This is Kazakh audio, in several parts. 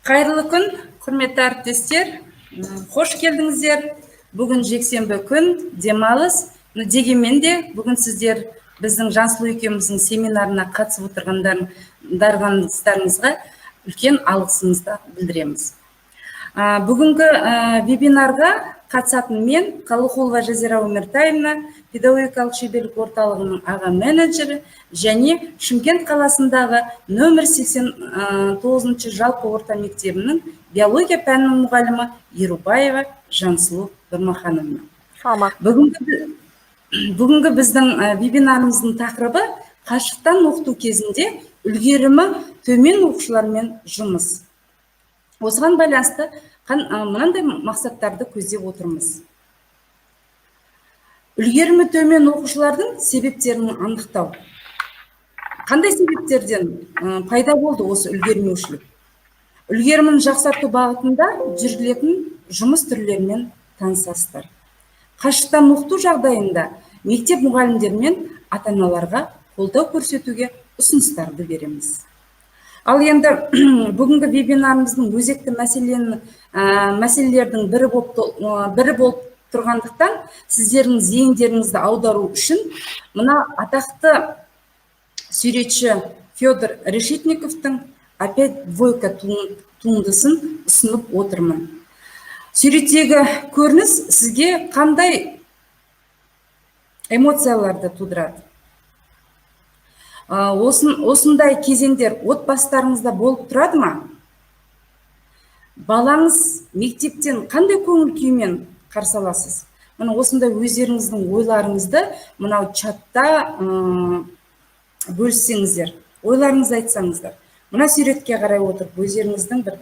Қайырлы күн, құрметті әріптестер. Қош келдіңіздер. Бүгін жексенбі күн, демалыс. Дегенмен де бүгін сіздер біздің Жансұлу екеуміздің семинарына қатысып отырғандарыңызға үлкен алғысымызды білдіреміз. Бүгінгі вебинарға қатысатын мен Қалықұлова Жазира Өміртайымна, педагогикалық шеберлік орталығының аға менеджері және Шымкент қаласындағы нөмір 89 жалпы орта мектебінің биология пәнінің мұғалімі Ерубаева Жансұлу Нұрмахановна. Бүгінгі біздің вебинарымыздың тақырыбы қашықтан оқыту кезінде үлгерімі төмен оқушылармен жұмыс. Осыған байланысты мынандай мақсаттарды көздеп отырмыз. Үлгерімі төмен оқушылардың себептерін анықтау. Қандай себептерден пайда болды осы үлгермеушілік? Үлгерімін жақсарту бағытында жүргізілетін жұмыс түрлерімен танысасыздар. Қашықтан оқыту жағдайында мектеп мұғалімдермен ата-аналарға қолдау көрсетуге ұсыныстарды береміз. Ал енді бүгінгі вебинарымыздың өзекті мәселелердің бірі болып тұрғандықтан сіздердің зейіндеріңізді аудару үшін мына атақты суретші Федор Решетниковтың «Опять двойка» туындысын ұсынып отырмын. Суреттегі көрініс сізге қандай эмоцияларды тудырады? Осындай кезеңдер отбасыларыңызда болып тұрады ма? Балаңыз мектептен қандай көңіл күймен қарсы аласыз? Мына осындай өздеріңіздің ойларыңызды мынау чатта бөліссеңіздер, ойларыңызды айтсаңыздар. Мына суретке қарай отырып өздеріңіздің бір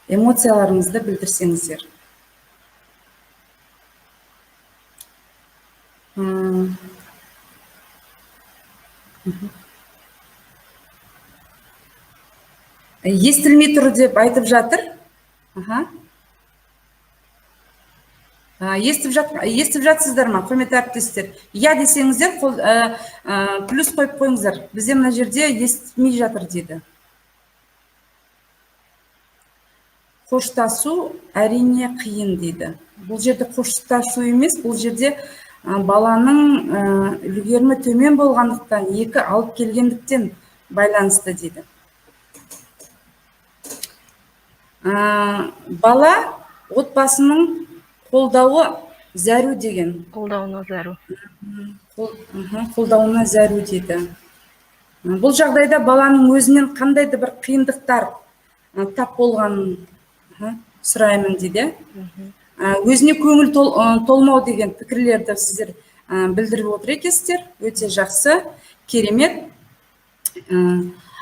эмоцияларыңызды білдірсеңіздер. Естілмей тұр деп айтып жатыр. Естіп жатсыздар ма, құрметті әріптестер? Я десеңіздер, плюс қойып қойыңыздар. Бізде мына жерде естілмей жатыр дейді. Қоштасу әрине қиын дейді. Бұл жерде қоштасу емес, бұл жерде баланың үлгерімі төмен болғандықтан, екі алып келгендіктен байланысты дейді. Бала отбасының қолдауы зәру деген. Қолдауына зәру. Қолдауына зәру дейді. Бұл жағдайда баланың өзінен қандайды бір қиындықтар тап болғанын сұраймын дейді. Өзіне көңіл толмау деген пікірлерді сіздер білдіріп отыр екенсіздер. Өте жақсы, керемет.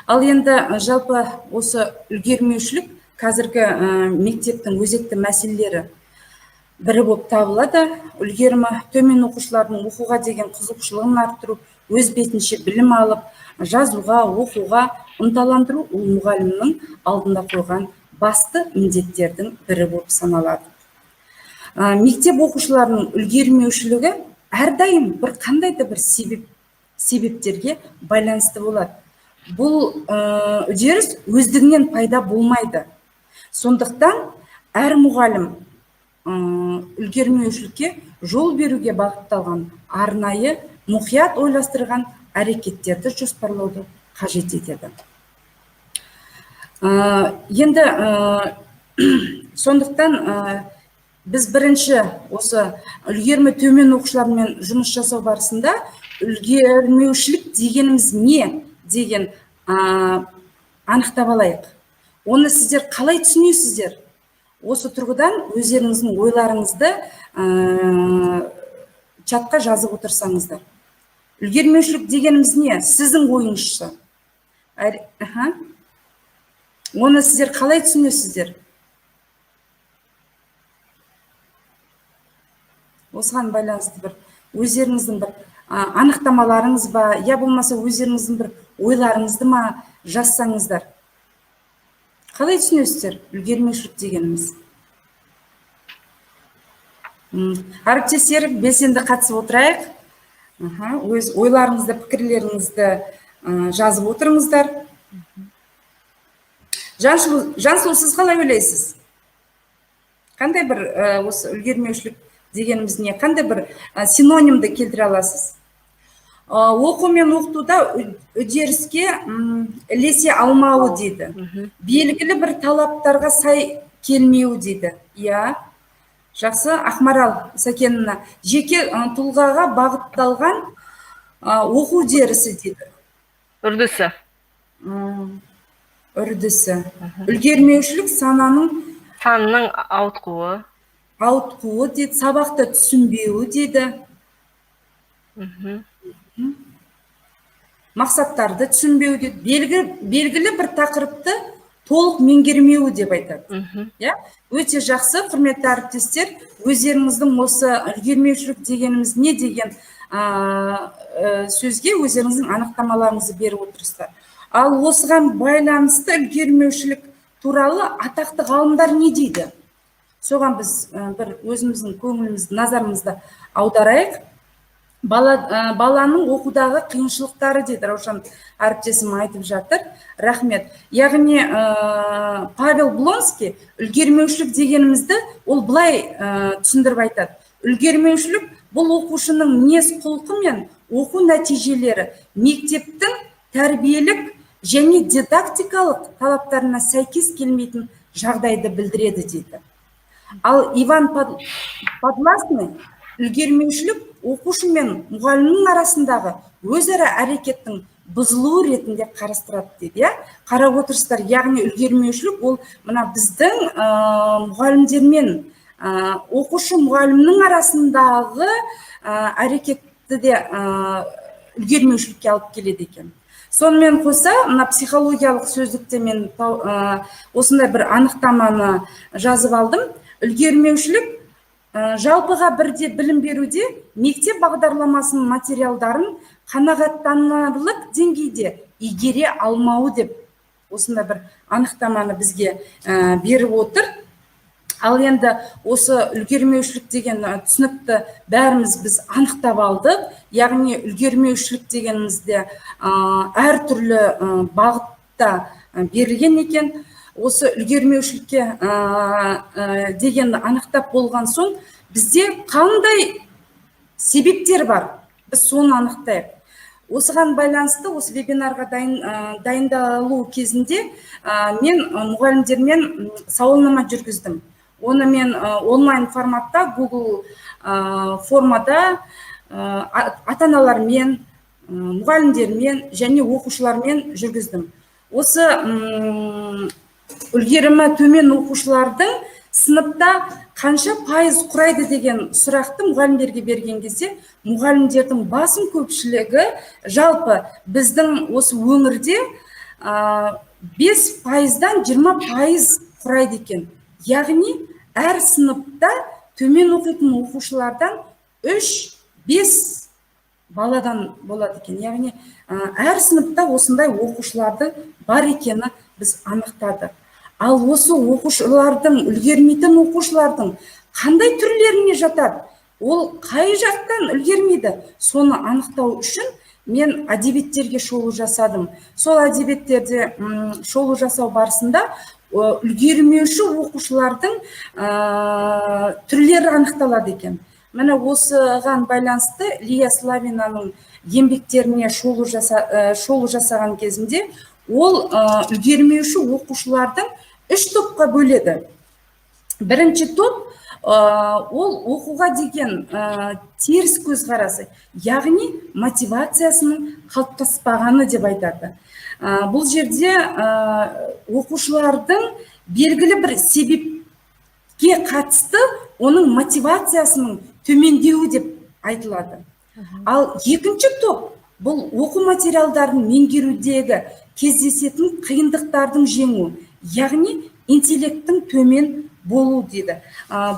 Ал енді жалпы осы үлгермеушілік қазіргі мектептің өзекті мәселелері бірі болып табылады. Үлгерімі төмен оқушылардың оқуға деген қызығушылығын арттыру, өз бетінше білім алып, жазуға, оқуға ынталандыру ол мұғалімнің алдында қойған басты міндеттердің бірі болып саналады. Мектеп оқушыларының үлгермеушілігі әрдайым бір қандайды бір себептерге байланысты болады. Бұл үдеріс өздігінен пайда болмайды. Сондықтан әр мұғалім үлгермеушілікке жол беруге бағытталған арнайы мұқият ойластырған әрекеттерді жоспарлауды қажет етеді. Енді сондықтан біз бірінші осы үлгерімі төмен оқушылармен жұмыс жасау барысында үлгермеушілік дегеніміз не деген анықтап алайық. Оны сіздер қалай түсінесіздер? Осы тұрғыдан өздеріңіздің ойларыңызды чатқа жазып отырсаңыздар. Үлгермеушілік дегеніміз не? Сіздің ойыңызша. Оны сіздер қалай түсінесіздер? Осыған байланысты бір өздеріңіздің бір анықтамаларыңыз ба, я болмаса өздеріңіздің бір ойларыңызды ма жазсаңыздар. Қалай түсінесіздер үлгермеушілік дегеніміз? Әріптестер, белсенді қатысып отырайық. Өз ойларыңызды, пікірлеріңізді жазып отырыңыздар. Жансұлу, сіз қалай ойлайсыз? Қандай бір осы үлгермеушілік дегеніміз не? Қандай бір синонимді келтіре аласыз? Оқу мен оқытуда үдеріске ілесе алмауы дейді. Белгілі бір талаптарға сай келмеуі дейді. Иә, жақсы. Ақмарал Сәкенівна, жеке тұлғаға бағытталған оқу үдерісі дейді. Үрдісі. Үрдісі. Үлгермеушілік санның ауытқуы дейді, сабақты түсінбеуі дейді. Мақсаттарды түсінбеу дейді, белгілі бір тақырыпты толық меңгермеуі деп айтады. Өте жақсы, құрметті әріптестер, өздеріңіздің осы үлгермеушілік дегеніміз не деген сөзге өздеріңіздің анықтамаларыңызды беріп отырсыздар. Ал осыған байланысты үлгермеушілік туралы атақты ғалымдар не дейді? Соған біз бір өзіміздің көңілімізді, назарымызды аударайық. Баланың оқудағы қиыншылықтары дейді, Раушан әріптесім айтып жатыр. Рахмет. Яғни Павел Блонский үлгермеушілік дегенімізді ол былай түсіндіріп айтады. Үлгермеушілік бұл оқушының мінез құлқы мен оқу нәтижелері мектептің тәрбиелік және дидактикалық талаптарына сәйкес келмейтін жағдайды білдіреді дейді. Ал Иван Подласный үлгермеушілік оқушы мен мұғалімнің арасындағы өзара әрекеттің бұзылуы ретінде қарастырады дейді. Қарап отырсыздар, яғни үлгермеушілік ол мына біздің мұғалімдермен оқушы мұғалімнің арасындағы әрекетті де үлгермеушілікке алып келеді екен. Сонымен қоса, мына психологиялық сөздікте мен осындай бір анықтаманы жазып алдым. Үлгермеушілік жалпыға бірде білім беруде мектеп бағдарламасының материалдарын қанағаттанарлық деңгейде игере алмауы деп осындай бір анықтаманы бізге беріп отыр. Ал енді осы үлгермеушілік деген түсінікті бәріміз біз анықтап алдық. Яғни үлгермеушілік дегенімізде әртүрлі бағытта берілген екен. Осы үлгермеушілікке дегенді анықтап болған соң, бізде қандай себептер бар? Біз соны анықтайық. Осыған байланысты осы вебинарға дайындалу кезінде мен мұғалімдермен сауалнама жүргіздім. Оны мен онлайн форматта Google формада ата-аналармен, мұғалімдермен және оқушылармен жүргіздім. Осы үлгерімі төмен оқушылардың сыныпта қанша пайыз құрайды деген сұрақты мұғалімдерге берген кезде, мұғалімдердің басым көпшілігі жалпы біздің осы өңірде 5%-дан 20% құрайды екен. Яғни әр сыныпта төмен оқитын оқушылардан 3-5 баладан болады екен. Яғни әр сыныпта осындай оқушылардың бар екені біз анықтадық. Ал осы оқушылардың, үлгермейтін оқушылардың қандай түрлеріне жатады? Ол қай жақтан үлгермейді? Соны анықтау үшін мен әдебиеттерге шолу жасадым. Сол әдебиеттерде шолу жасау барысында үлгермеуші оқушылардың түрлері анықталады екен. Міне осыған байланысты Лия Славинаның еңбектеріне шолу жасаған кезінде ол үлгермеуші оқушылардың 3 топқа бөледі. Бірінші топ ол оқуға деген теріс көзқарасы, яғни мотивациясының қалыптаспағаны деп айтады. Бұл жерде оқушылардың белгілі бір себепке қатысты оның мотивациясының төмендеуі деп айтылады. Ал екінші топ бұл оқу материалдарын меңгерудегі кездесетін қиындықтардың жеңу, яғни интеллекттің төмен болу дейді.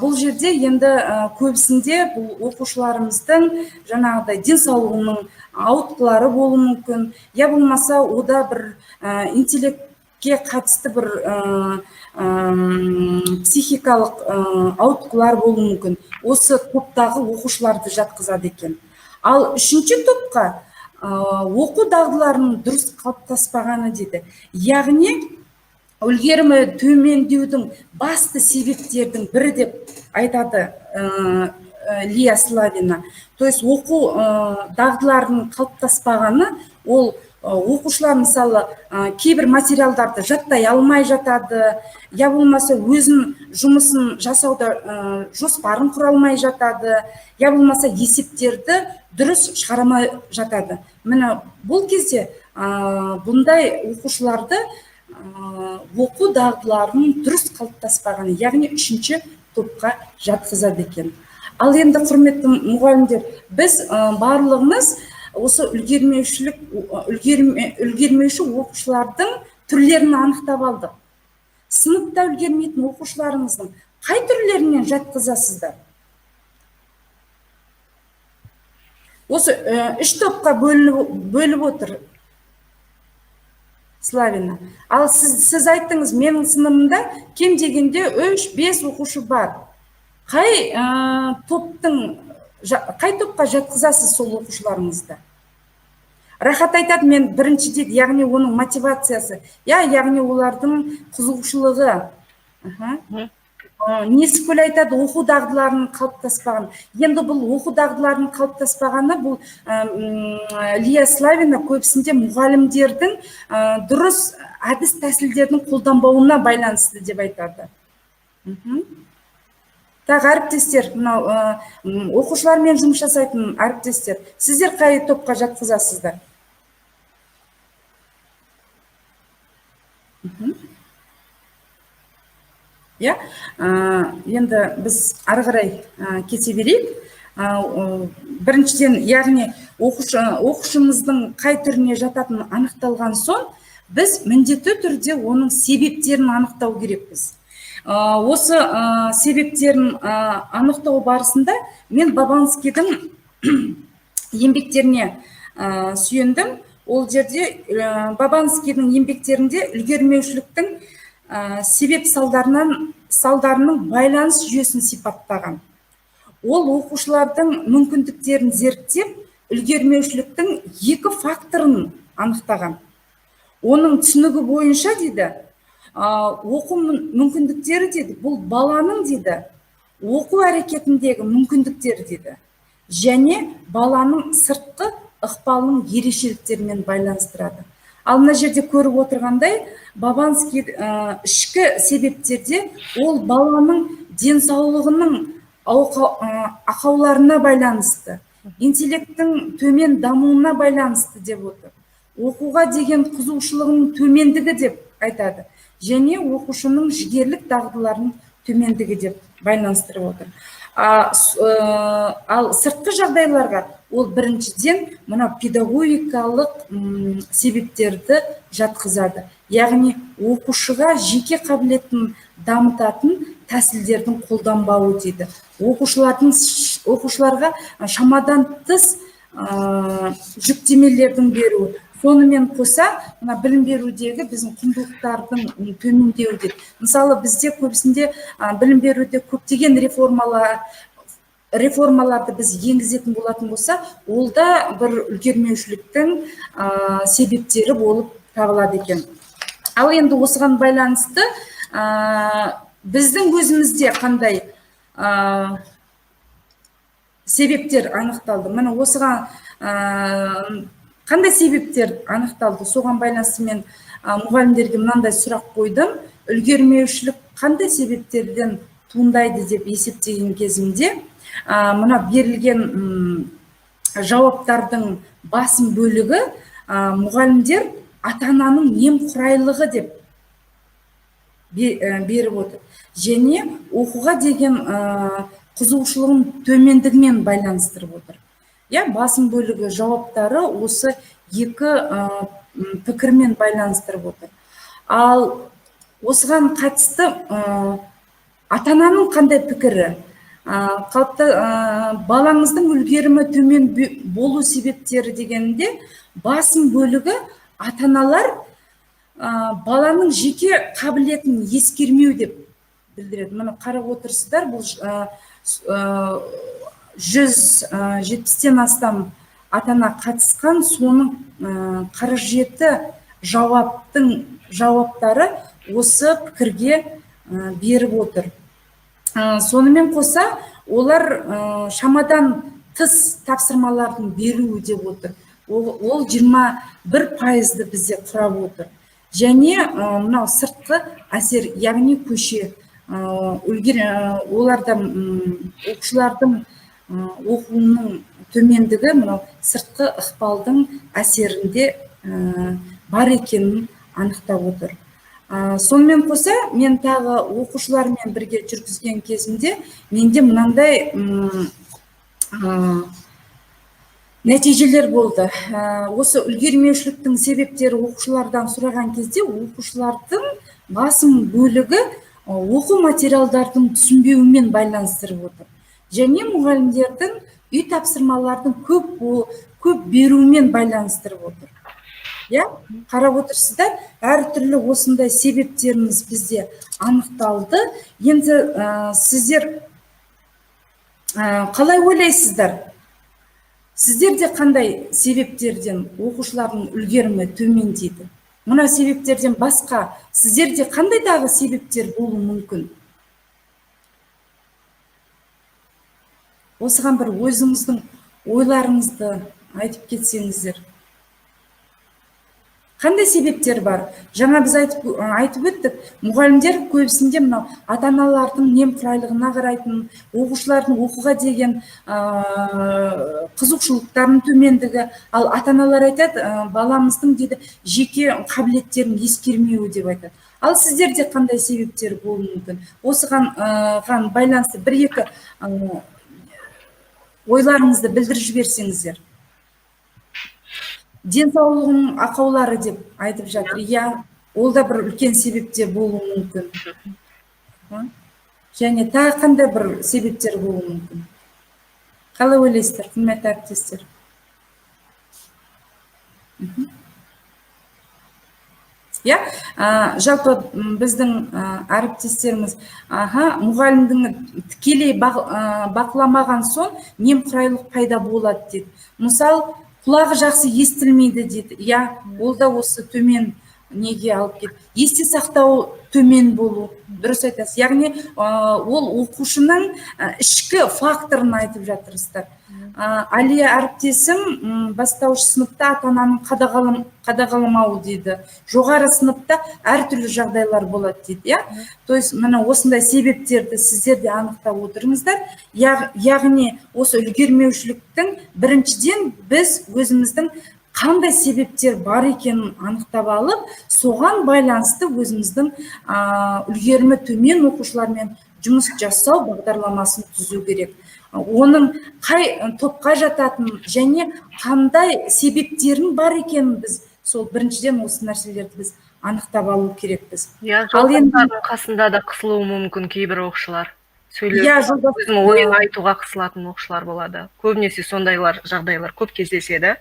Бұл жерде енді көбісінде бұл оқушыларымыздың жаңағыдай денсаулығының ауытқулары болуы мүмкін, я болмаса ода бір интеллектке қатысты бір психикалық ауытқулар болуы мүмкін. Осы топтағы оқушыларды жатқызады екен. Ал үшінші топқа оқу дағдыларының дұрыс қалыптаспағаны дейді. Яғни үлгерімі төмендеудің басты себептердің бірі деп айтады Лия Славина. То есть оқу дағдыларының қалыптаспағаны, ол оқушылар мысалы кейбір материалдарды жаттай алмай жатады, я болмаса өзін жұмысын жасауда жоспарын құра алмай жатады, я болмаса есептерді дұрыс шығарамай жатады. Міне бұл кезде бұндай оқушыларды оқу дағдыларының дұрыс қалыптаспағаны, яғни үшінші топқа жатқызады екен. Ал енді құрметті мұғалімдер, біз барлығымыз осы үлгермеуші оқушылардың түрлерін анықтап алдық. Сыныпта үлгермейтін оқушыларыңыздың қай түрлерінен жатқызасыздар? Осы үш топқа бөліп отыр Славина. Ал сіз айттыңыз, менің сыныбымда кем дегенде 3-5 оқушы бар. Қай топқа жатқызасыз сол оқушыларыңызды? Рахат айтады, мен бірінші дейді, яғни оның мотивациясы, яғни олардың қызығушылығы. Несіпкүл айтады, оқу дағдыларының қалыптаспаған. Енді бұл оқу дағдыларының қалыптаспағаны, бұл Лия Славина көбісінде мұғалімдердің дұрыс әдіс тәсілдердің қолданбауына байланысты деп айтады. Тағы әріптестер, оқушылармен жұмыс жасайтын әріптестер, сіздер қай топқа жатқызасыздар? Енді біз ары қарай кете берейік. Біріншіден, яғни оқушымыздың қай түріне жататыны анықталған соң, біз міндетті түрде оның себептерін анықтау керекпіз. Осы себептерін анықтау барысында мен Бабанскийдің еңбектеріне сүйендім. Ол жерде Бабанскийдің еңбектерінде үлгермеушіліктің себеп салдарының байланыс жүйесін сипаттаған. Ол оқушылардың мүмкіндіктерін зерттеп, үлгермеушіліктің екі факторын анықтаған. Оның түсінігі бойынша дейді, оқу мүмкіндіктері дейді, бұл баланың дейді, оқу әрекетіндегі мүмкіндіктері дейді, және баланың сыртқы ықпалының ерекшеліктерімен байланыстырады. Ал мына жерде көріп отырғандай, Бабанский ішкі себептерде ол баланың денсаулығының ақауларына байланысты, интеллекттің төмен дамуына байланысты деп отыр. Оқуға деген қызығушылығының төмендігі деп айтады. Және оқушының жігерлік дағдыларының төмендігі деп байланыстырып отыр. Ал сыртқы жағдайларға ол біріншіден мына педагогикалық себептерді жатқызады. Яғни оқушыға жеке қабілетін дамытатын тәсілдердің қолданбауы дейді. Оқушыларға шамадан тыс жүктемелердің беру. Сонымен қоса, білім берудегі біздің құндылықтардың төмендеуі дейді. Мысалы, бізде көбісінде білім беруде көптеген реформаларды біз енгізетін болатын болса, ол да бір үлгермеушіліктің себептері болып табылады екен. Ал енді осыған байланысты біздің өзімізде қандай себептер анықталды? Міне осыған қандай себептер анықталды? Соған байланысты мен мұғалімдерге мынандай сұрақ қойдым. Үлгермеушілік қандай себептерден туындайды деп есептеген кезімде, мына берілген жауаптардың басым бөлігі мұғалімдер ата-ананың немқұрайлығы деп беріп отыр. Және оқуға деген қызығушылығын төмендігімен байланыстырып отыр. Басым бөлігі жауаптары осы екі пікірмен байланыстырып отыр. Ал осыған қатысты ата-ананың қандай пікірі? Балаңыздың үлгерімі төмен болу себептері дегенде басым бөлігі ата-аналар баланың жеке қабілетін ескермеу деп білдіреді. Мұны қарап отырсыздар, бұл 170-тен астам ата-ана қатысқан, соның 47 жауаптары осы пікірге беріп отыр. Сонымен қоса олар шамадан тыс тапсырмалардың беруі деп отыр. Ол 21%-ды бізде құрап отыр. Және мынау сыртқы әсер, яғни көше оларда оқушылардың оқуының төмендігі мынау сыртқы ықпалдың әсерінде бар екенін анықтап отыр. Сонымен қоса, мен тағы оқушылармен бірге жүргізген кезімде менде мынандай нәтижелер болды. Осы үлгермеушіліктің себептері оқушылардан сұраған кезде оқушылардың басым бөлігі оқу материалдардың түсінбеуімен байланыстырып отыр. Және мұғалімдердің үй тапсырмалардың көп беруімен байланыстырып отыр. Қарап отырсыздар, әртүрлі осындай себептеріміз бізде анықталды. Енді сіздер қалай ойлайсыздар? Сіздерде қандай себептерден оқушылардың үлгерімі төмендейді? Мына себептерден басқа сіздерде қандай дағы себептер болуы мүмкін? Осыған бір өзіңіздің ойларыңызды айтып кетсеңіздер. Қандай себептер бар? Жаңа біз айтып өттік, мұғалімдер көбісінде мынау ата-аналардың немқұрайлығына қарайтын, оқушылардың оқуға деген қызығушылықтарының төмендігі, ал ата-аналар айтады, баламыздың дейді жеке қабілеттерін ескермеуі деп айтады. Ал сіздерде қандай себептер болуы мүмкін? Осыған байланысты бір-екі ойларыңызды білдіріп жіберсеңіздер. Денсаулығының ақаулары деп айтып жатыр. Ол да бір үлкен себепте болуы мүмкін. Және тағы қандай бір себептер болуы мүмкін? Қалай ойлайсыздар, құрметті әріптестер? Жалпы біздің әріптестеріміз мұғалімдің тікелей бақыламаған соң немқұрайлық пайда болады дейді. Мысал, құлағы жақсы естілмейді дейді. Ол да осы төмен неге алып келді. Есте сақтау төмен болу, дұрыс айтасыз. Яғни ол оқушының ішкі факторын айтып жатырсыздар. Алия әріптесім бастауыш сыныпта ата-ананың қадағаламауы дейді. Жоғары сыныпта әртүрлі жағдайлар болады дейді. То есть, мына осындай себептерді сіздер де анықтап отырыңыздар. Яғни осы үлгермеушіліктің біріншіден біз өзіміздің қандай себептер бар екенін анықтап алып, соған байланысты өзіміздің үлгерімі төмен оқушылармен жұмыс жасау бағдарламасын түзу керек. Оның қай топқа жататын және қандай себептерін бар екенін біз сол біріншіден осы нәрселерді біз анықтап алу керекпіз. Жолдастардың қасында да қысылуы мүмкін кейбір оқушылар. Өзінің ойын айтуға қысылатын оқушылар болады. Көбінесе сондайлар жағдайлар көп кездеседі.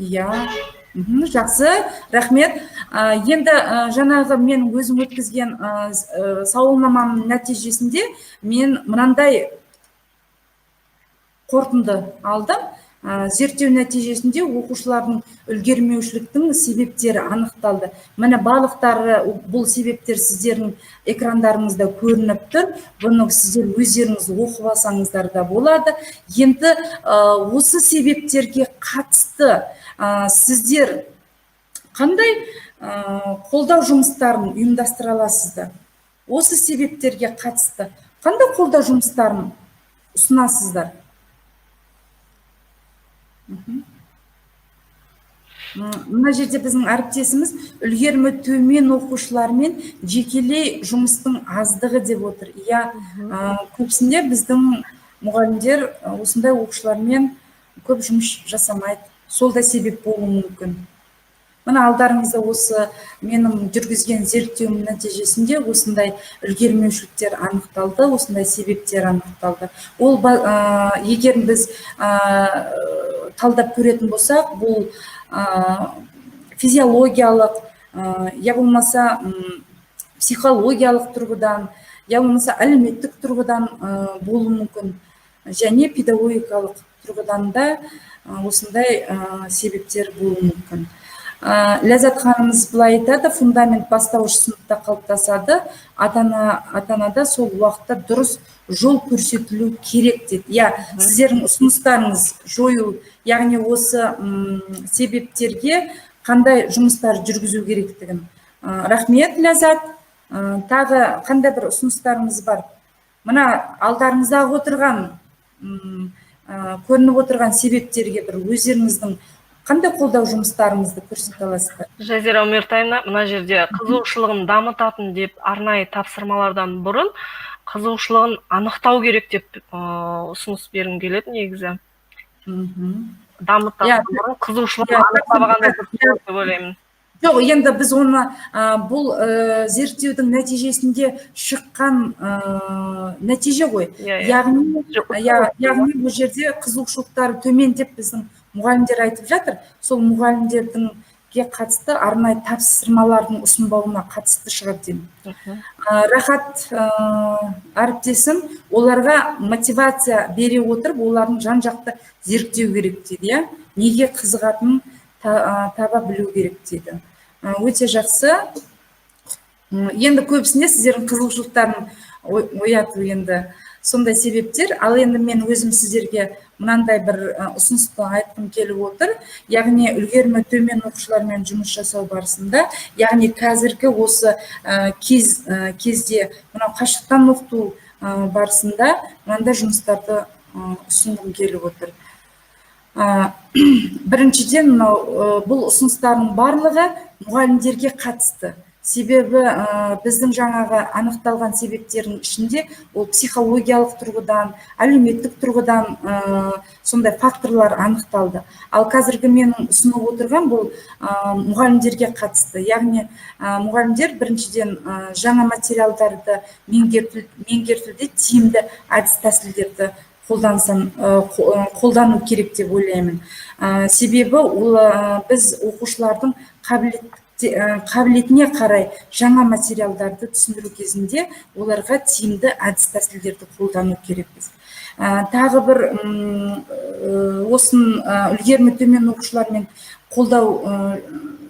Жақсы, рахмет. Енді жаңағы мен өзім өткізген сауалнаманың нәтижесінде мен мынандай қорытынды алдым. Зерттеу нәтижесінде оқушылардың үлгермеушіліктің себептері анықталды. Міне балықтары, бұл себептер сіздердің экрандарыңызда көрініп тұр. Бұны сіздер өздеріңіз оқып алсаңыздар да болады. Енді осы себептерге қатысты сіздер қандай қолдау жұмыстарын ұйымдастыра аласыздар? Осы себептерге қатысты қандай қолдау жұмыстарын ұсынасыздар? Мына жерде біздің әріптесіміз үлгерімі төмен оқушылармен жекелей жұмыстың аздығы деп отыр. Көбісінде біздің мұғалімдер осындай оқушылармен көп жұмыс жасамайды. Сол да себеп болуы мүмкін. Мына алдарыңызда осы менің жүргізген зерттеуім нәтижесінде осындай үлгермеушіліктер анықталды, осындай себептер анықталды. Ол егер біз талдап көретін болсақ, бұл физиологиялық, я болмаса психологиялық тұрғыдан, я болмаса әлеуметтік тұрғыдан болуы мүмкін. Және педагогикалық тұрғыдан да осындай себептер болуы мүмкін. Ләззат ханымыз былай айтады, фундамент бастауыш сыныпта қалыптасады, ата-анада сол уақытта дұрыс жол көрсетілу керек дейді. Сіздердің ұсыныстарыңыз жою, яғни осы себептерге қандай жұмыстар жүргізу керектігін. Рахмет, Ләззат. Тағы қандай бір ұсыныстарыңыз бар? Мына алдарыңыздағы отырған, көрініп отырған себептерге бір өздеріңіздің қандай қолдау жұмыстарыңызды көрсете аласыздар? Жазира Умертаевна, мына жерде қызығушылығын дамытатын деп арнайы тапсырмалардан бұрын қызығушылығын анықтау керек деп ұсыныс бергім келеді негізі. Дамытатын бұрын қызығушылығын анықтамағанда дұрыс деп ойлаймын. Жоқ, енді біз оны бұл зерттеудің нәтижесінде шыққан нәтиже ғой. Яғни бұл жерде қызығушылықтары төмен деп біздің мұғалімдер айтып жатыр. Сол мұғалімдерге қатысты арнайы тапсырмалардың ұсынбауына қатысты шығар деймін. Рахат әріптесім, оларға мотивация бере отырып, олардың жан-жақты зерттеу керек дейді. Неге қызығатынын таба білу керек дейді. Өте жақсы. Енді көбісіне сіздердің қызығушылықтарын ояту енді сондай себептер. Ал енді мен өзім сіздерге мынандай бір ұсынысты айтқым келіп отыр. Яғни үлгерімі төмен оқушылармен жұмыс жасау барысында, яғни қазіргі осы кезде мынау қашықтан оқыту барысында мынандай жұмыстарды ұсынғым келіп отыр. Біріншіден, бұл ұсыныстардың барлығы мұғалімдерге қатысты. Себебі біздің жаңағы анықталған себептердің ішінде ол психологиялық тұрғыдан, әлеуметтік тұрғыдан сондай факторлар анықталды. Ал қазіргі менің ұсынып отырған бұл мұғалімдерге қатысты. Яғни мұғалімдер біріншіден жаңа материалдарды меңгертуде тиімді әдіс тәсілдерді қолдану керек деп ойлаймын. Себебі біз оқушылардың қабілетіне қарай жаңа материалдарды түсіндіру кезінде оларға тиімді әдіс тәсілдерді қолдану керекпіз. Тағы бір осын үлгерімі төмен оқушылармен қолдау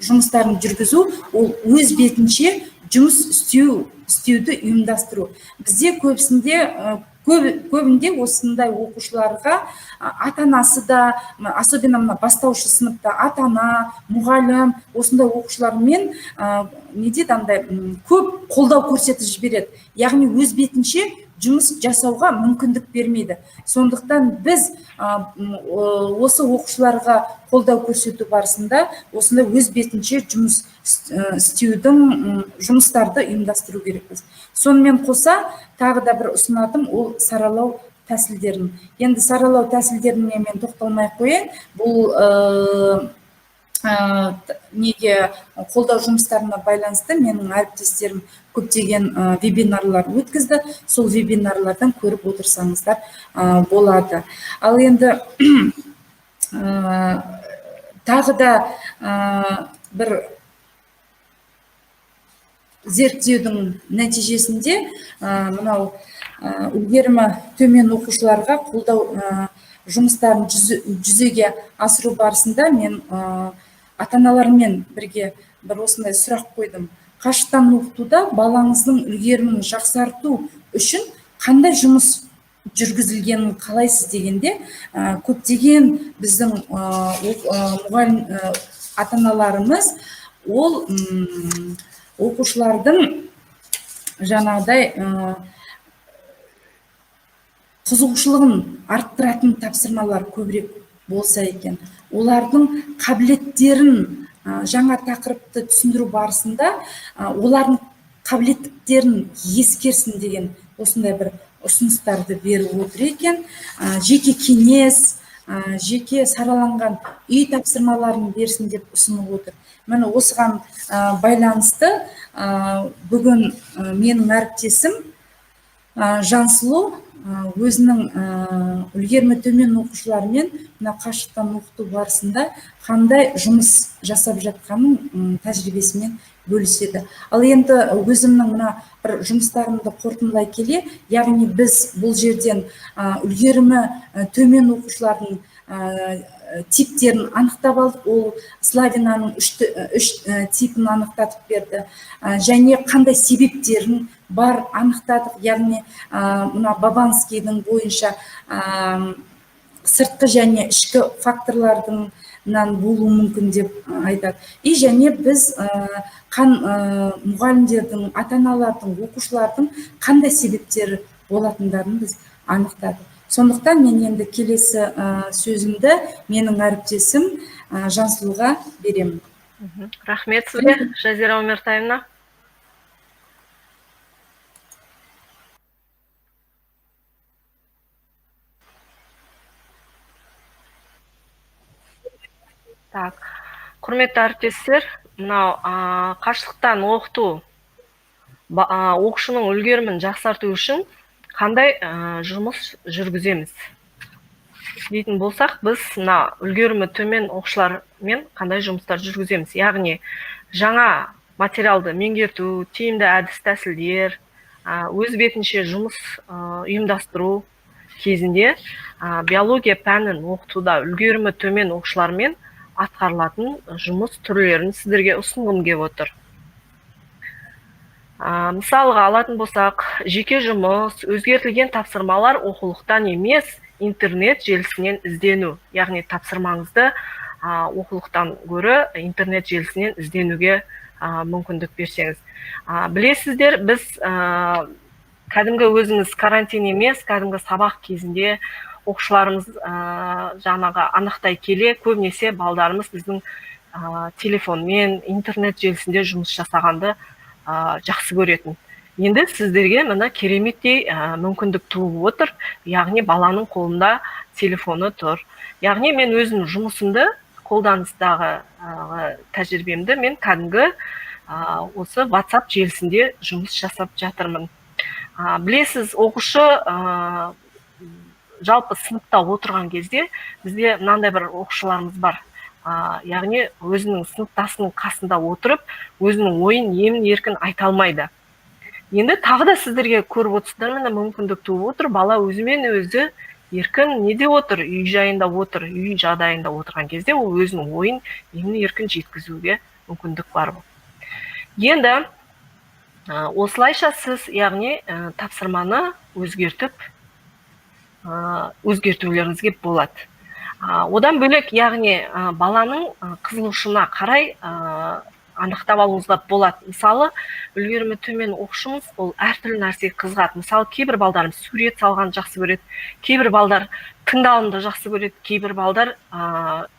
жұмыстарын жүргізу, ол өз бетінше жұмыс істеуді ұйымдастыру. Бізде көбінде осындай оқушыларға ата-анасы да, особенно бастауыш сыныпта ата-ана, мұғалім, осындай оқушылармен көп қолдау көрсетіп жібереді. Яғни өз бетінше жұмыс жасауға мүмкіндік бермейді. Сондықтан біз осы оқушыларға қолдау көрсету барысында осындай өз бетінше жұмыс істеудің жұмыстарды ұйымдастыру керекпіз. Сонымен қоса тағы да бір ұсынатым, ол саралау тәсілдерін. Енді саралау тәсілдеріне мен тоқталмай қояйын. Бұл неге қолдау жұмыстарына байланысты менің әріптестерім көптеген вебинарлар өткізді. Сол вебинарлардан көріп отырсаңыздар болады. Ал енді тағы да бір зерттеудің нәтижесінде мынау үлгерімі төмен оқушыларға қолдау жұмыстарын жүзеге асыру барысында мен ата-аналармен бірге бір осындай сұрақ қойдым. Қашықтан оқытуда балаңыздың үлгерімін жақсарту үшін қандай жұмыс жүргізілгенін қалайсыз дегенде, көптеген біздің мұғалім ата-аналарымыз ол оқушылардың жаңағыдай қызығушылығын арттыратын тапсырмалар көбірек болса екен, олардың қабілеттерін жаңа тақырыпты түсіндіру барысында олардың қабілеттіктерін ескерсін деген осындай бір ұсыныстарды беріп отыр екен. Жеке кеңес, жеке сараланған үй тапсырмаларын берсін деп ұсынып отыр. Міне осыған байланысты бүгін менің әріптесім Жансұлу өзінің үлгерімі төмен оқушылармен қашықтан оқыту барысында қандай жұмыс жасап жатқанын тәжірибесімен бөліседі. Ал енді өзімнің мына бір жұмыстарымды қорытындылай келе, яғни біз бұл жерден үлгерімі төмен оқушылардың типтерін анықтап алдық. Ол славинаның үш типін анықтатып берді. Және қандай себептерін бар анықтадық. Яғни мына Бабанскийдің бойынша сыртқы және ішкі факторлардан болуы мүмкін деп айтады. И және біз мұғалімдердің, ата-аналардың, оқушылардың қандай себептері болатындарын біз анықтадық. Сондықтан мен енді келесі сөзімді менің әріптесім Жансұлуға беремін. Рахмет сізге, Жазира Өмертайымна. Так, құрметті әріптестер, мынау қашықтықтан оқыту оқушының үлгерімін жақсарту үшін қандай жұмыс жүргіземіз дейтін болсақ, біз мына үлгерімі төмен оқушылармен қандай жұмыстар жүргіземіз. Яғни жаңа материалды меңгерту, тиімді әдіс тәсілдер, өз бетінше жұмыс ұйымдастыру кезінде биология пәнін оқытуда үлгерімі төмен оқушылармен атқарылатын жұмыс түрлерін сіздерге ұсынғым келіп отыр. Мысалға алатын болсақ, жеке жұмыс, өзгертілген тапсырмалар оқулықтан емес, интернет желісінен іздену. Яғни тапсырмаңызды оқулықтан гөрі интернет желісінен ізденуге мүмкіндік берсеңіз. Білесіздер, біз кәдімгі өзіңіз карантин емес, кәдімгі сабақ кезінде оқушыларымыз жаңағы анықтай келе, көбінесе балдарымыз біздің телефонмен, интернет желісінде жұмыс жасағанды жақсы көретін. Енді сіздерге мына кереметтей мүмкіндік туып отыр, яғни баланың қолында телефоны тұр. Яғни мен өзім жұмысымды, қолданыстағы тәжірибемді мен кәдімгі осы WhatsApp желісінде жұмыс жасап жатырмын. Білесіз, оқушы жалпы сыныпта отырған кезде бізде мынандай бір оқушыларымыз бар. Яғни өзінің сыныптасының қасында отырып, өзінің ойын емін еркін айта алмайды. Енді тағы да сіздерге көріп отырсыздар, міне мүмкіндік туып отыр, бала өзімен өзі еркін неде отыр, үй жайында отыр, үй жағдайында отырған кезде ол өзінің ойын емін еркін жеткізуге мүмкіндік бар. Енді осылайша сіз, яғни тапсырманы өзгертулеріңізге болады. Одан бөлек, яғни баланың қызығушылығына қарай анықтап алуыңызға болады. Мысалы, үлгерімі төмен оқушымыз ол әртүрлі нәрсеге қызығады. Мысалы, кейбір балдарымыз сурет салған жақсы көреді, кейбір балдар тыңдалымды жақсы көреді, кейбір балдар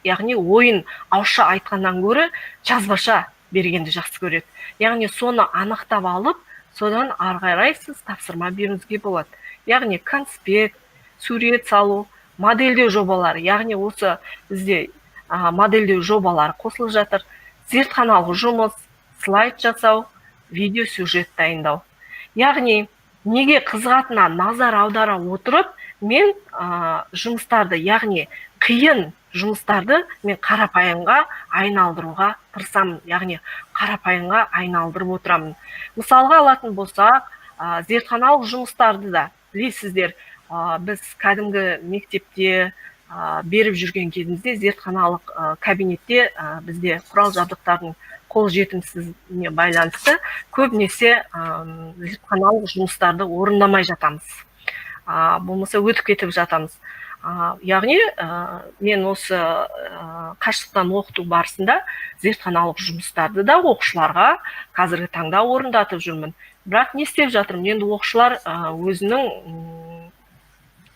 яғни ойын ауызша айтқаннан гөрі жазбаша бергенді жақсы көреді. Яғни соны анықтап алып, содан ары қарай сіз тапсырма беруіңізге болады. Яғни конспект, сурет салу, модельдеу жобалары, яғни осы бізде модельдеу жобалары қосылып жатыр. Зертханалық жұмыс, слайд жасау, видео сюжет дайындау. Яғни неге қызығатына назар аудара отырып, мен жұмыстарды, яғни қиын жұмыстарды мен қарапайымға айналдыруға тырысамын, яғни қарапайымға айналдырып отырамын. Мысалға алатын болсақ, зертханалық жұмыстарды да білесіздер, біз кәдімгі мектепте беріп жүрген кезімізде зертханалық кабинетте бізде құрал жабдықтардың қол жетімсіздігіне байланысты көбінесе зертханалық жұмыстарды орындамай жатамыз. Болмаса өтіп кетіп жатамыз. Яғни мен осы қашықтан оқыту барысында зертханалық жұмыстарды да оқушыларға қазіргі таңда орындатып жүрмін. Бірақ не істеп жатырмын? Енді оқушылар өзінің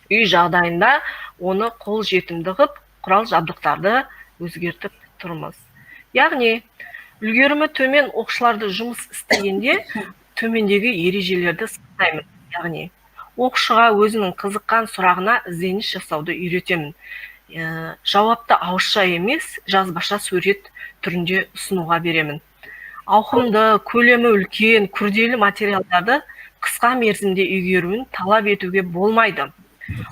үй жағдайында оны қол жетімді қылып, құрал жабдықтарды өзгертіп тұрмыз. Яғни, үлгерімі төмен оқушыларды жұмыс істегенде төмендегі ережелерді сақтаймын. Яғни, оқушыға өзінің қызыққан сұрағына ізденіс жасауды үйретемін. Жауапты ауызша емес, жазбаша сурет түрінде ұсынуға беремін. Ауқымды, көлемі үлкен, күрделі материалдарды қысқа мерзімде игеруін талап етуге болмайды.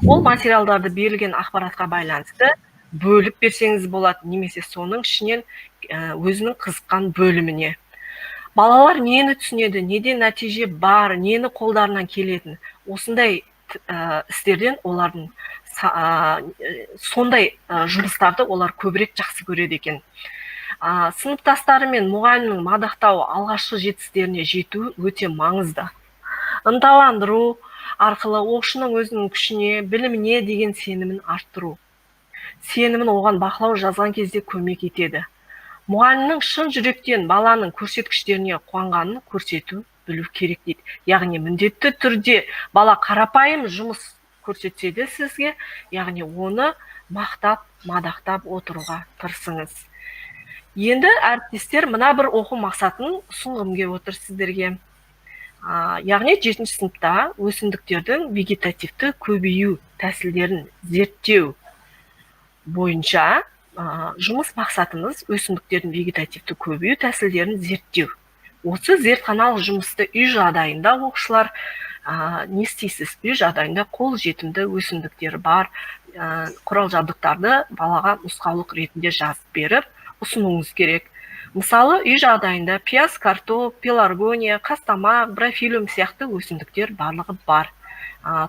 Ол материалдарды берілген ақпаратқа байланысты бөліп берсеңіз болады, немесе соның ішінен өзінің қызыққан бөліміне. Балалар нені түсінеді, неде нәтиже бар, нені қолдарынан келетін. Осындай істерден олардың сондай жұмыстарды олар көбірек жақсы көреді екен. Сыныптастары мен мұғалімнің мадақтауы алғашқы жетістіктеріне жету өте маңызды. Ынталандыру арқылы оқушының өзінің күшіне, біліміне деген сенімін арттыру. Сенімін оған бақылау жазған кезде көмек етеді. Мұғалімнің шын жүректен баланың көрсеткіштеріне қуанғанын көрсету білу керек дейді. Яғни міндетті түрде бала қарапайым жұмыс көрсетсе де сізге, яғни оны мақтап, мадақтап отыруға тырысыңыз. Енді әріптестер, мына бір оқу мақсатын ұсынғым келіп отыр сіздерге. Яғни 7-ші сыныпта өсімдіктердің вегетативті көбею тәсілдерін зерттеу бойынша жұмыс мақсатымыз өсімдіктердің вегетативті көбею тәсілдерін зерттеу. Осы зертханалық жұмысты үй жағдайында оқушылар не істейсіз? Үй жағдайында қол жетімді өсімдіктер бар құрал жабдықтарды балаға нұсқаулық ретінде жазып беріп ұсынуыңыз керек. Мысалы, үй жағдайында пияз, картоп, пеларгония, қастамақ, брофилиум сияқты өсімдіктер барлығы бар.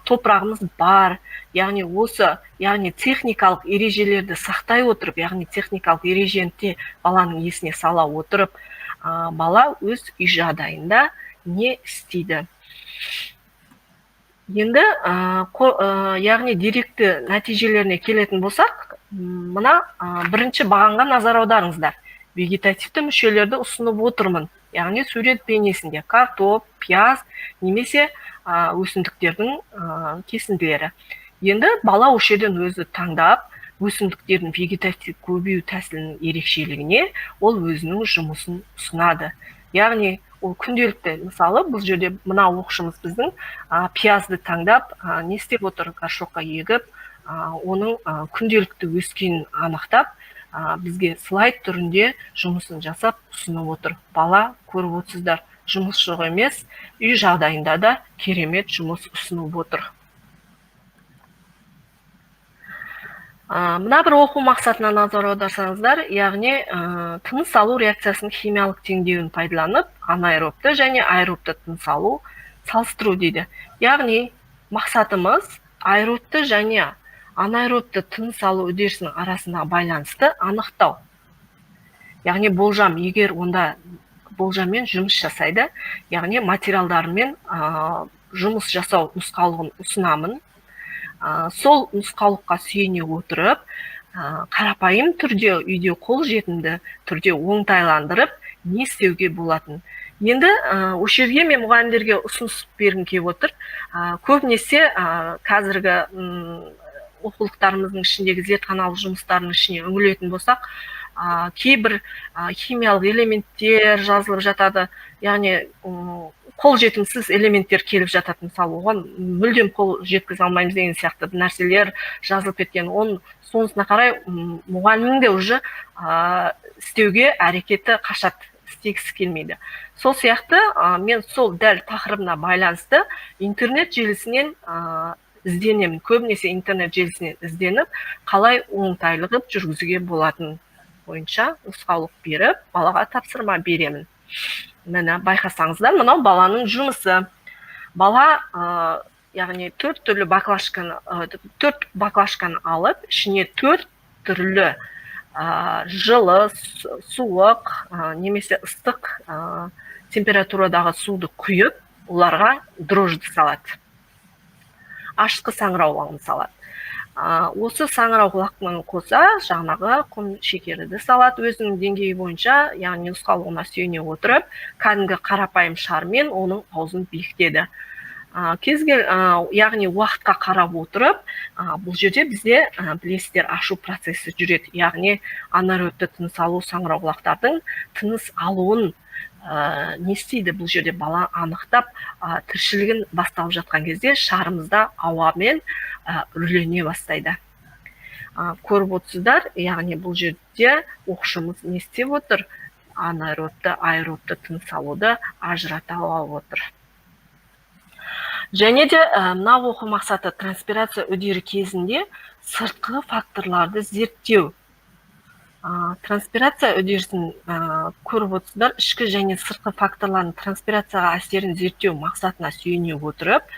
Топырағымыз бар. Яғни осы, техникалық ережелерді сақтай отырып, техникалық ережені баланың есіне сала отырып, бала өз үй жағдайында не істейді? Енді деректі нәтижелеріне келетін болсақ, мына бірінші бағанға назар аударыңыздар. Вегетативті мүшелерді ұсынып отырмын. Яғни сурет бейнесінде картоп, пияз немесе өсімдіктердің кесінділері. Енді бала осы жерден өзі таңдап, өсімдіктердің вегетативті көбею тәсілінің ерекшелігіне ол өзінің жұмысын ұсынады. Яғни ол күнделікті, мысалы, бұл жерде мына оқушымыз біздің пиязды таңдап, не істеп отыр? Горшокқа егіп, оның күнделікті өскенін анықтап, бізге слайд түрінде жұмысын жасап ұсынып отыр. Бала, көріп отырсыздар, жұмыс жоқ емес, үй жағдайында да керемет жұмыс ұсынып отыр. Мына бір оқу мақсатына назар аударсаңыздар, яғни тыныс алу реакциясының химиялық теңдеуін пайдаланып, анаэробты және аэробты тыныс алу салыстыру дейді. Яғни мақсатымыз аэробты және анаэробты тыныс алу үдерісінің арасына байланысты анықтау. Яғни болжам, егер онда болжаммен жұмыс жасайды, яғни материалдармен жұмыс жасау нұсқаулығын ұсынамын. Сол нұсқаулыққа сүйене отырып, қарапайым түрде, үйде қол жетімді түрде оңтайландырып, не істеуге болатын. Енді осы жерге мен мұғалімдерге ұсыныс бергім келіп отыр. Көбінесе қазіргі оқулықтарымыздың ішіндегі зертханалық жұмыстардың ішіне үңілетін болсақ, кейбір химиялық элементтер жазылып жатады, яғни қол жетімсіз элементтер келіп жатады, мысалы, оған мүлдем қол жеткізе алмаймыз деген сияқты нәрселер жазылып кеткен. Сонысына қарай мұғалімнің де уже істеуге әрекеті қашады, істегісі келмейді. Сол сияқты мен сол дәл тақырыбына байланысты интернет желісінен ізденемін, көбінесе интернет желісінен ізденіп, қалай оңтайлығып жүргізуге болатын бойынша нұсқаулық беріп, балаға тапсырма беремін. Міне байқасаңыздар, мынау баланың жұмысы. Бала, яғни 4 түрлі баклажканы алып, ішіне 4 түрлі жылы, суық, немесе ыстық температурадағы суды құйып, оларға дрожжды салады. Ашқы саңырауқұлағын салады. Осы саңырауқұлақпен қоса жаңағы құм шекерді салады өзінің деңгейі бойынша, яғни нұсқаулығына сүйене отырып, кәдімгі қарапайым шармен оның аузын биіктеді. Яғни уақытқа қарап отырып, бұл жерде бізде білесіздер ашу процесі жүреді. Яғни анаэробты тыныс алу саңырауқұлақтардың тыныс алуын не істейді? Бұл жерде бала анықтап, тіршілігін басталып жатқан кезде шарымызда ауамен үрлене бастайды. Көріп отырсыздар, яғни бұл жерде оқушымыз не істеп отыр? Анаэробты, аэробты тыныс алуды ажырата алып отыр. Және де мына оқу мақсаты транспирация үдері кезінде сыртқы факторларды зерттеу. Транспирация үдерісін көріп отырсыздар, ішкі және сыртқы факторлардың транспирацияға әсерін зерттеу мақсатына сүйене отырып,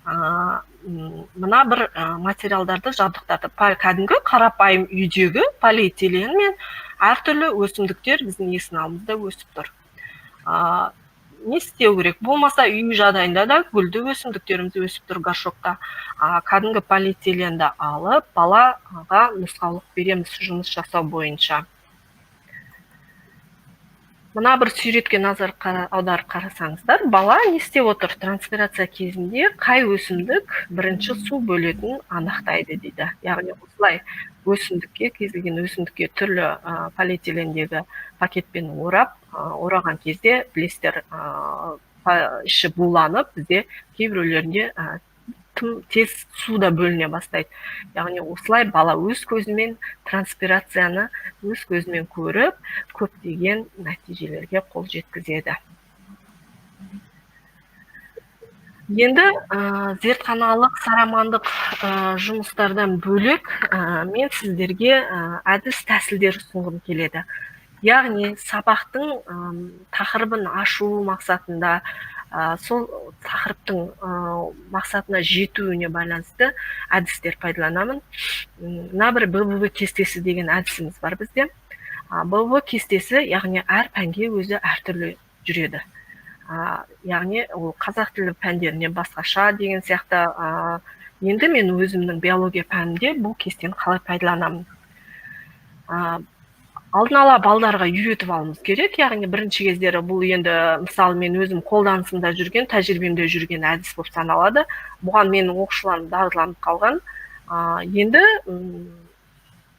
мына бір материалдарды жабдықтады. Кәдімгі қарапайым үйдегі полиэтилен мен әртүрлі өсімдіктер біздің есін алдымызда өсіп тұр. Не істеу керек? Болмаса үй жағдайында да гүлді өсімдіктеріміз өсіп тұр горшокта. Кәдімгі полиэтиленді алып, балаға нұсқаулық береміз жұмыс жасау бойынша. Мына бір суретке назар аударып қарасаңыздар, бала не істеп отыр? Транспирация кезінде қай өсімдік бірінші су бөлетінін анықтайды дейді. Яғни осылай өсімдікке, кез келген өсімдікке түрлі полиэтилендегі пакетпен ораған кезде білесіздер, іші буланып, бізде кейбіреулерінде тым тез суда бөліне бастайды. Яғни осылай бала өз көзімен транспирацияны өз көзімен көріп, көптеген нәтижелерге қол жеткізеді. Енді зертханалық сарамандық жұмыстардан бөлек мен сіздерге әдіс тәсілдер ұсынғым келеді. Яғни сабақтың тақырыбын ашу мақсатында, сол тақырыптың мақсатына жетуіне байланысты әдістер пайдаланамын. Мына бір БВВ кестесі деген әдісіміз бар бізде. БВВ кестесі, яғни әр пәнге өзі әртүрлі жүреді. Яғни ол қазақ тілі пәндеріне басқаша деген сияқты. Енді мен өзімнің биология пәнінде бұл кестені қалай пайдаланамын? Алдын ала балдарға үйретіп алуымыз керек. Яғни бірінші кездері бұл енді мысалы мен өзім қолданысымда жүрген, тәжірибемде жүрген әдіс болып саналады. Бұған менің оқушыларым дағдыланып қалған. Енді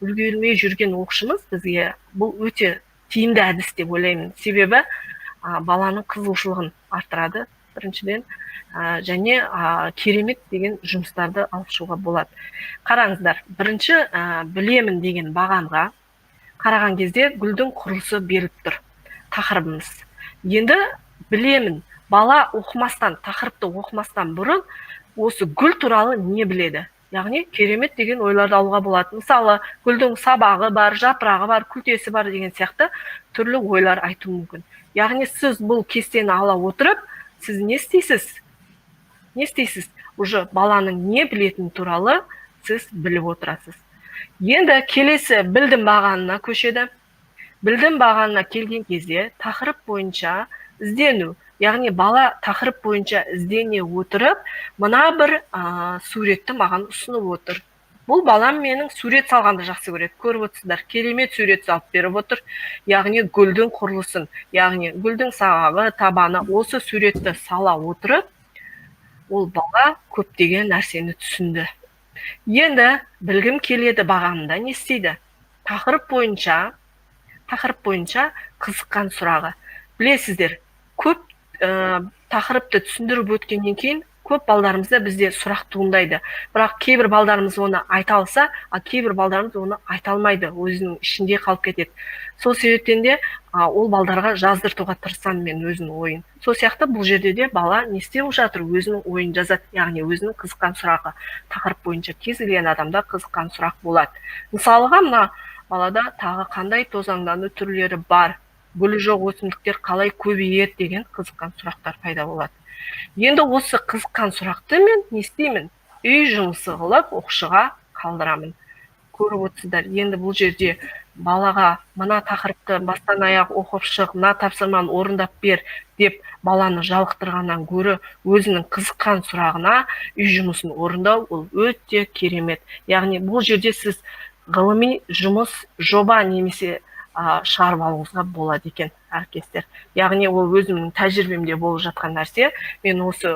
үлгермей жүрген оқушымыз бізге бұл өте тиімді әдіс деп ойлаймын. Себебі баланың қызығушылығын арттырады біріншіден, және керемет деген жұмыстарды алып шығуға болады. Қараңыздар, бірінші білемін деген бағанға қараған кезде гүлдің құрылысы беріліп тұр, тақырыбымыз. Енді білемін, бала оқымастан, тақырыпты оқымастан бұрын осы гүл туралы не біледі? Яғни керемет деген ойларды алуға болады. Мысалы, гүлдің сабағы бар, жапырағы бар, күлтесі бар деген сияқты түрлі ойлар айту мүмкін. Яғни сіз бұл кестені ала отырып, сіз не істейсіз? Не істейсіз? Уже баланың не білетіні туралы сіз біліп отырасыз. Енді келесі білдім бағанына көшеді. Білдім бағанына келген кезде тақырып бойынша іздену. Яғни бала тақырып бойынша іздене отырып, мына бір суретті маған ұсынып отыр. Бұл балам менің сурет салғанды жақсы көреді. Көріп отырсыздар, керемет сурет салып беріп отыр. Яғни гүлдің құрылысын, яғни гүлдің сабағы, табаны, осы суретті сала отырып, ол бала көптеген нәрсені түсінді. Енді білгім келеді бағанында не істейді? Тақырып бойынша қызыққан сұрағы. Білесіздер, көп тақырыпты түсіндіріп өткеннен кейін көп балдарымызда бізде сұрақ туындайды. Бірақ кейбір балдарымыз оны айта алса, кейбір балдарымыз оны айта алмайды, өзінің ішінде қалып кетеді. Сол себептен де ол балдарға жаздыртуға тырысамын мен өзінің ойын. Сол сияқты бұл жерде де бала не істеп жатыр, өзінің ойын жазады, яғни өзінің қызыққан сұрағы. Тақырып бойынша кез келген адамда қызыққан сұрақ болады. Мысалға, мына балада тағы қандай тозаңдану түрлері бар, гүлі жоқ өсімдіктер қалай көбейеді деген қызыққан сұрақтар пайда болады. Енді осы қызыққан сұрақты мен не істеймін? Үй жұмысы қылып оқушыға қалдырамын. Көріп отырсыздар, енді бұл жерде балаға мына тақырыпты бастан аяқ оқып шық, мына тапсырманы орындап бер деп баланы жалықтырғаннан гөрі өзінің қызыққан сұрағына үй жұмысын орындау ол өте керемет. Яғни бұл жерде сіз ғылыми жұмыс, жоба немесе шығарып алуыңызға болады екен, әріптестер. Яғни ол өзімнің тәжірибемде болып жатқан нәрсе. Мен осы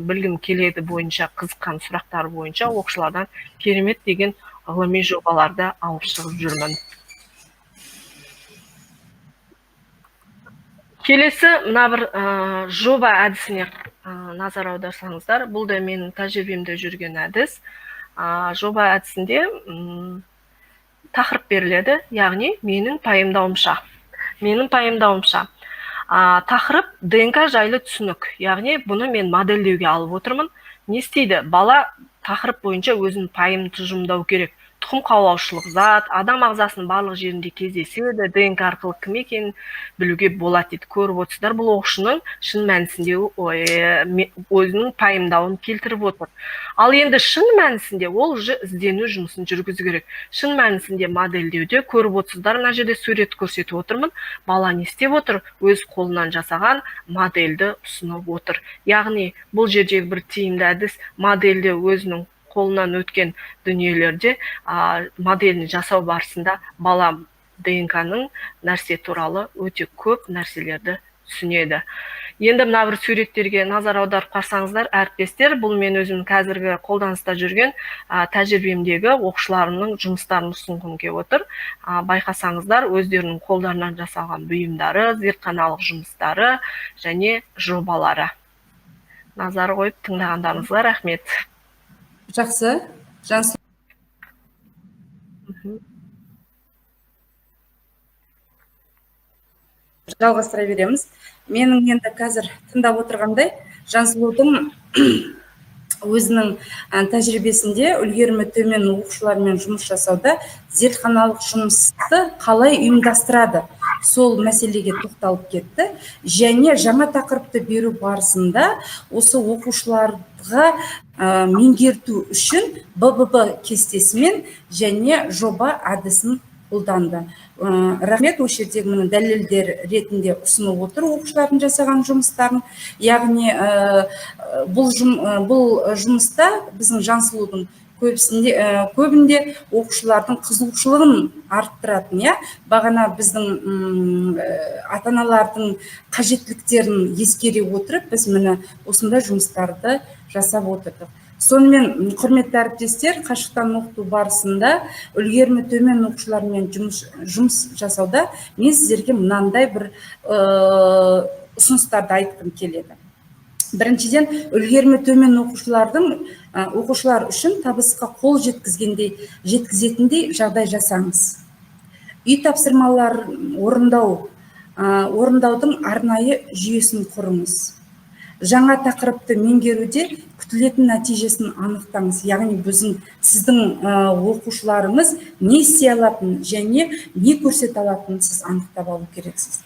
білгім келеді бойынша, қызыққан сұрақтар бойынша оқушылардан керемет деген ғылыми жобаларды алып шығып жүрмін. Келесі мына бір жоба әдісіне назар аударсаңыздар, бұл да менің тәжірибемде жүрген әдіс. Жоба әдісінде тақырып беріледі, яғни менің пайымдауымша. Тақырып ДНК жайлы түсінік, яғни бұны мен модельдеуге алып отырмын. Не істейді? Бала тақырып бойынша өзінің пайымын тұжырымдау керек. тұқым қуалаушылық зат адам ағзасының барлық жерінде кездеседі, ДНК арқылы кім екенін білуге болады дейді. Көріп отырсыздар, бұл оқушының шын мәнісінде өзінің пайымдауын келтіріп отыр. Ал енді шын мәнісінде ол іздену жұмысын жүргізу керек. Шын мәнісінде модельдеуде көріп отырсыздар, мына жерде сурет көрсетіп отырмын. Бала не істеп отыр? Өз қолынан жасаған модельді ұсынып отыр. Яғни бұл жердегі бір тиімді әдіс модельде өзінің қолынан өткен дүниелерде моделін жасау барысында бала ДНК-ның нәрсе туралы өте көп нәрселерді түсінеді. Енді мына бір суреттерге назар аударып қарсаңыздар, әріптестер, бұл мен өзім қазіргі қолданыста жүрген тәжірибемдегі оқушыларымның жұмыстарын ұсынғым келіп отыр. Байқасаңыздар, өздерінің қолдарынан жасалған бұйымдары, зертханалық жұмыстары және жобалары. Назар қойып тыңдағандарыңызға рахмет. Жақсы. Жансұлу. Жалғастыра береміз. Менің енді қазір тыңдап отырғандай, Жансұлудың өзінің тәжірибесінде үлгерімі төмен оқушылармен жұмыс жасауда зертханалық жұмысты қалай ұйымдастырады, сол мәселеге тоқталып кетті. Және жаңа тақырыпты беру барысында осы оқушыларға меңгерту үшін БББ кестесімен және жоба әдісін қолданды. Рахмет, осы жердегі мұны дәлелдер ретінде ұсынып отыр оқушылардың жасаған жұмыстарын. Яғни бұл жұмыста біздің Жансұлудың көбінде оқушылардың қызығушылығын арттыратын, бағана біздің ата-аналардың қажеттіліктерін ескере отырып, біз міне осындай жұмыстарды жасап отырдық. Сонымен, құрметті әріптестер, қашықтан оқыту барысында үлгерімі төмен оқушылармен жұмыс жасауда мен сіздерге мынандай бір ұсыныстарды айтқым келеді. Біріншіден, үлгерімі төмен оқушылар үшін табысқа қол жеткізетіндей жағдай жасаңыз. Үй тапсырмаларын орындаудың арнайы жүйесін құрыңыз. Жаңа тақырыпты меңгеруде күтілетін нәтижесін анықтаңыз. Яғни сіздің оқушыларыңыз не істей алатынын және не көрсете алатынын сіз анықтап алу керексіз.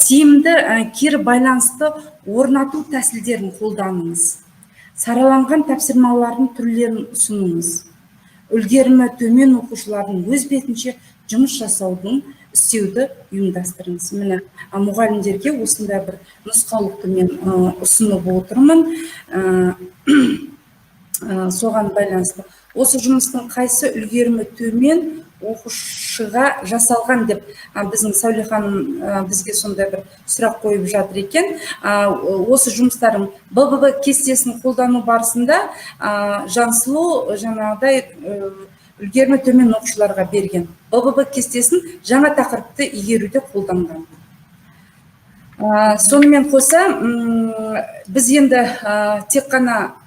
Тиімді кері байланысты орнату тәсілдерін қолданыңыз. Сараланған тапсырмалардың түрлерін ұсыныңыз. Үлгерімі төмен оқушылардың өз бетінше жұмыс істеуді ұйымдастырыңыз. Міне, мұғалімдерге осындай бір нұсқаулықты мен ұсынып отырмын. Соған байланысты. Осы жұмыстың қайсы үлгерімі төмен оқушыға жасалған деп біздің Сәуле ханым бізге сондай бір сұрақ қойып жатыр екен. Осы жұмыстарын БББ кестесін қолдану барысында Жансұлу жаңағыдай үлгерімі төмен оқушыларға берген. БББ кестесін жаңа тақырыпты игеруде қолданған. Сонымен қоса, біз енді тек қана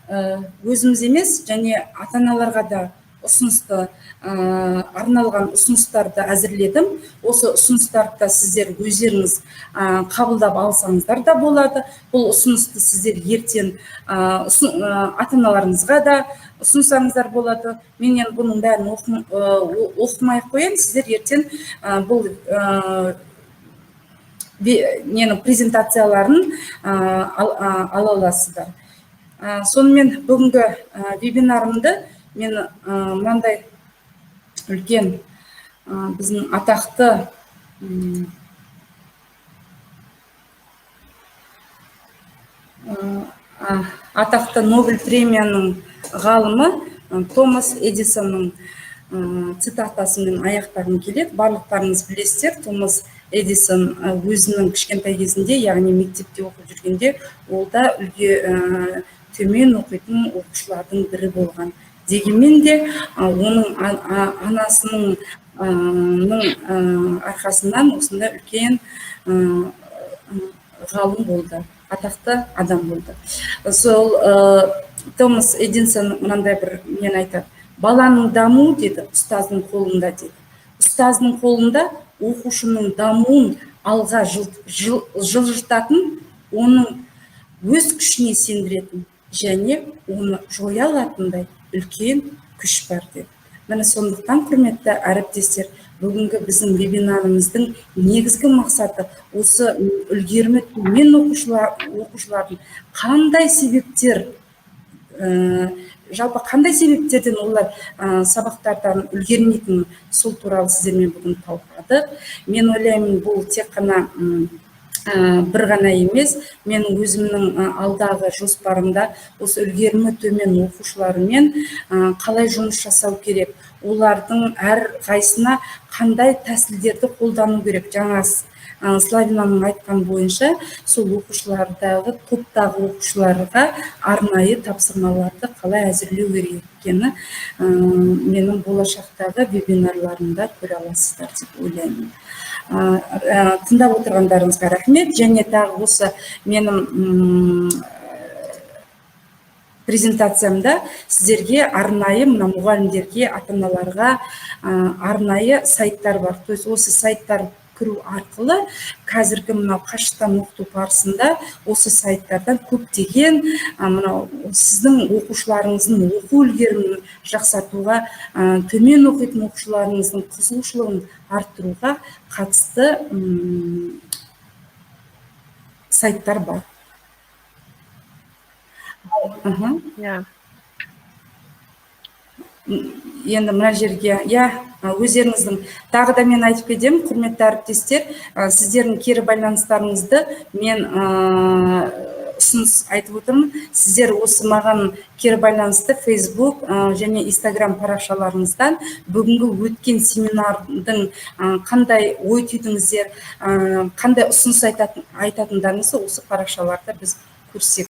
өзіміз емес, және ата-аналарға да арналған ұсыныстарды әзірледім. Осы ұсыныстарды сіздер өздеріңіз қабылдап алсаңыздар да болады. Бұл ұсынысты сіздер ертең ата-аналарыңызға да ұсынсаңыздар болады. Мен енді бұның бәрін оқымай қояйын, сіздер ертең бұл презентацияларын ала аласыздар. Сонымен бүгінгі вебинарымды мен мынандай үлкен біздің атақты Нобель премияның ғалымы Томас Эдисонның цитатасымен аяқтағым келеді. Барлықтарыңыз білесіздер, Томас Эдисон өзінің кішкентай кезінде, яғни мектепте оқып жүргенде, ол да төмен оқитын оқушылардың бірі болған. Дегенмен де оның анасының арқасынан осындай үлкен ғалым болды, атақты адам болды. Сол Томас Эдисон мынандай бір мен айтады: баланың дамуы, деді, ұстаздың қолында, деді. Ұстаздың қолында оқушының дамуын алға жылжытатын, оның өз күшіне сендіретін және оны жоя алатындай үлкен күш бар, деді. Міне сондықтан құрметті әріптестер, бүгінгі біздің вебинарымыздың негізгі мақсаты осы үлгерімі төмен оқушылардың қандай себептер, жалпы қандай себептерден олар сабақтардан үлгермейтін, сол туралы сіздермен бүгін талқыладық. Мен ойлаймын, бұл тек қана бір ғана емес, менің өзімнің алдағы жоспарымда осы үлгерімі төмен оқушылармен қалай жұмыс жасау керек, олардың әр қайсына қандай тәсілдерді қолдану керек. Жаңа Славинаның айтқан бойынша, сол оқушылардағы, топтағы оқушыларға арнайы тапсырмаларды қалай әзірлеу керек екені менің болашақтағы вебинарларымда көре аласыздар деп ойлаймын. Тыңдап отырғандарыңызға рахмет. Және тағы осы менің презентациямда сіздерге арнайы мұғалімдерге, ата-аналарға арнайы сайттар бар. То есть осы сайттар кіру арқылы қазіргі мынау қашықтан оқыту барысында осы сайттардан көптеген мынау сіздің оқушыларыңыздың оқу үлгерімін жақсартуға, төмен оқитын оқушыларыңыздың қызығушылығын арттыруға қатысты сайттар бар. Енді мына жерге, өздеріңіздің, тағы да мен айтып кетемін, құрметті әріптестер, сіздердің кері байланыстарыңызды мен ұсыныс айтып отырмын. Сіздер осы маған кері байланысты Facebook және Instagram парақшаларыңыздан бүгінгі өткен семинардың қандай ой түйдіңіздер, қандай ұсыныс айтатындарыңызды осы парақшаларда біз көрсек.